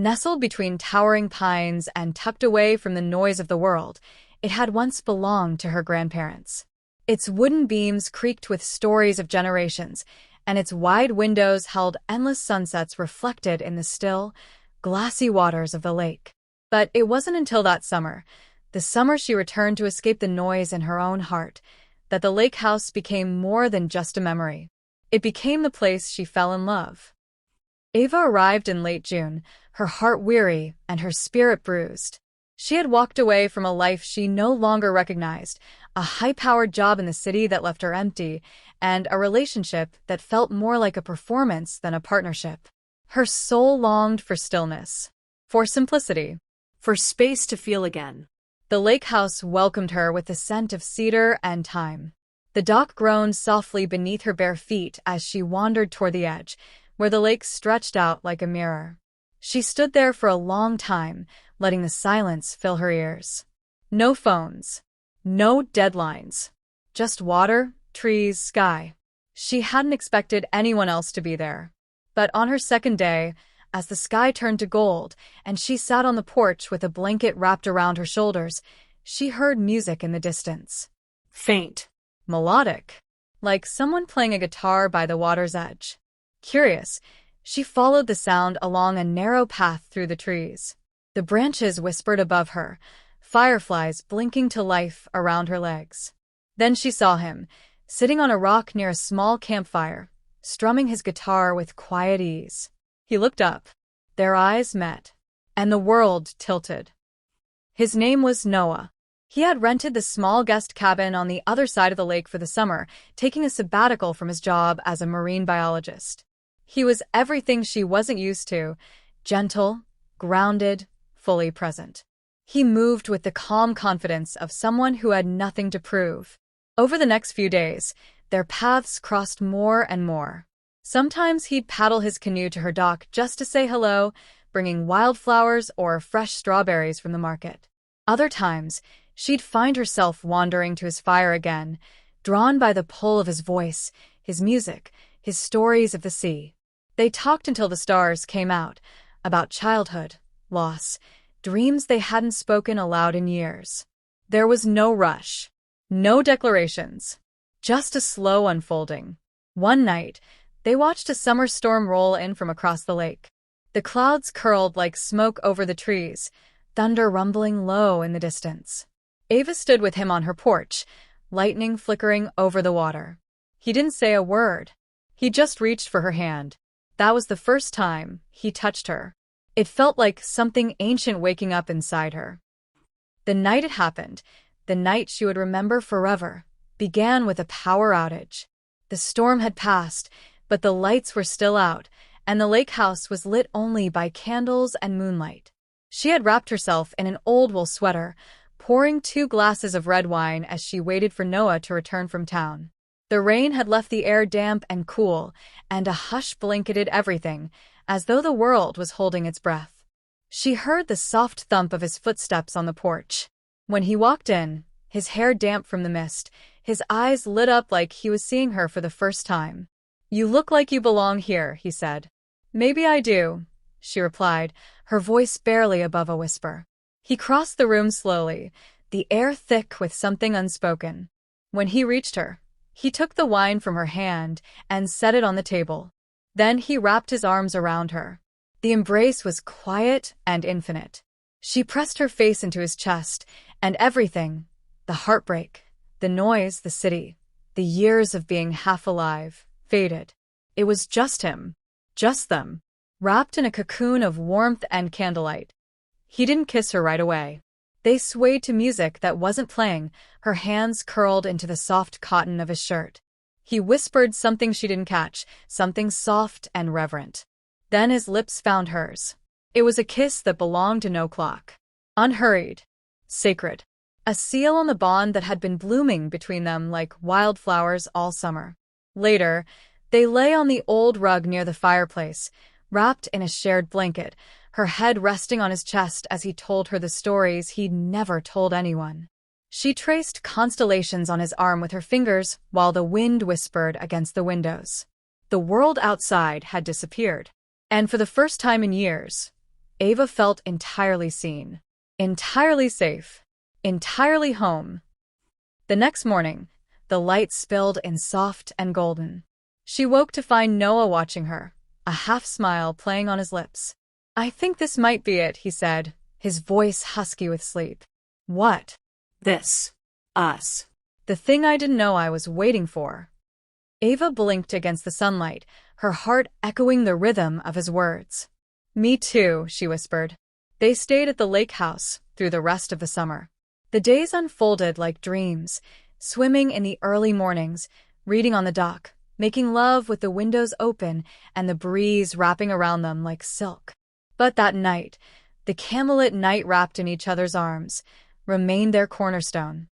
Nestled between towering pines and tucked away from the noise of the world, it had once belonged to her grandparents. Its wooden beams creaked with stories of generations, and its wide windows held endless sunsets reflected in the still, glassy waters of the lake. But it wasn't until that summer, the summer she returned to escape the noise in her own heart, that the lake house became more than just a memory. It became the place she fell in love. Ava arrived in late June, her heart weary and her spirit bruised. She had walked away from a life she no longer recognized, a high-powered job in the city that left her empty, and a relationship that felt more like a performance than a partnership. Her soul longed for stillness, for simplicity, for space to feel again. The lake house welcomed her with the scent of cedar and thyme. The dock groaned softly beneath her bare feet as she wandered toward the edge, where the lake stretched out like a mirror. She stood there for a long time, letting the silence fill her ears. No phones. No deadlines. Just water, trees, sky. She hadn't expected anyone else to be there. But on her second day, as the sky turned to gold and she sat on the porch with a blanket wrapped around her shoulders, she heard music in the distance. Faint. Melodic. Like someone playing a guitar by the water's edge. Curious, she followed the sound along a narrow path through the trees. The branches whispered above her, fireflies blinking to life around her legs. Then she saw him, sitting on a rock near a small campfire, strumming his guitar with quiet ease. He looked up. Their eyes met, and the world tilted. His name was Noah. He had rented the small guest cabin on the other side of the lake for the summer, taking a sabbatical from his job as a marine biologist. He was everything she wasn't used to, gentle, grounded, fully present. He moved with the calm confidence of someone who had nothing to prove. Over the next few days, their paths crossed more and more. Sometimes he'd paddle his canoe to her dock just to say hello, bringing wildflowers or fresh strawberries from the market. Other times, she'd find herself wandering to his fire again, drawn by the pull of his voice, his music, his stories of the sea. They talked until the stars came out, about childhood, loss, dreams they hadn't spoken aloud in years. There was no rush, no declarations, just a slow unfolding. One night, they watched a summer storm roll in from across the lake. The clouds curled like smoke over the trees, thunder rumbling low in the distance. Ava stood with him on her porch, lightning flickering over the water. He didn't say a word. He just reached for her hand. That was the first time he touched her. It felt like something ancient waking up inside her. The night it happened, the night she would remember forever, began with a power outage. The storm had passed, but the lights were still out, and the lake house was lit only by candles and moonlight. She had wrapped herself in an old wool sweater, pouring 2 glasses of red wine as she waited for Noah to return from town. The rain had left the air damp and cool, and a hush blanketed everything, as though the world was holding its breath. She heard the soft thump of his footsteps on the porch. When he walked in, his hair damp from the mist, his eyes lit up like he was seeing her for the first time. "You look like you belong here," he said. "Maybe I do," she replied, her voice barely above a whisper. He crossed the room slowly, the air thick with something unspoken. When he reached her, he took the wine from her hand and set it on the table. Then he wrapped his arms around her. The embrace was quiet and infinite. She pressed her face into his chest, and everything, the heartbreak, the noise, the city, the years of being half alive, faded. It was just him, just them, wrapped in a cocoon of warmth and candlelight. He didn't kiss her right away. They swayed to music that wasn't playing, her hands curled into the soft cotton of his shirt. He whispered something she didn't catch, something soft and reverent. Then his lips found hers. It was a kiss that belonged to no clock. Unhurried. Sacred. A seal on the bond that had been blooming between them like wildflowers all summer. Later, they lay on the old rug near the fireplace, wrapped in a shared blanket, her head resting on his chest as he told her the stories he'd never told anyone. She traced constellations on his arm with her fingers while the wind whispered against the windows. The world outside had disappeared. And for the first time in years, Ava felt entirely seen, entirely safe, entirely home. The next morning, the light spilled in soft and golden. She woke to find Noah watching her, a half-smile playing on his lips. "I think this might be it," he said, his voice husky with sleep. "What?" This. Us. "The thing I didn't know I was waiting for." Ava blinked against the sunlight, her heart echoing the rhythm of his words. "Me too," she whispered. They stayed at the Lakehouse through the rest of the summer. The days unfolded like dreams, swimming in the early mornings, reading on the dock, making love with the windows open and the breeze wrapping around them like silk. But that night, the candlelit night wrapped in each other's arms, remained their cornerstone.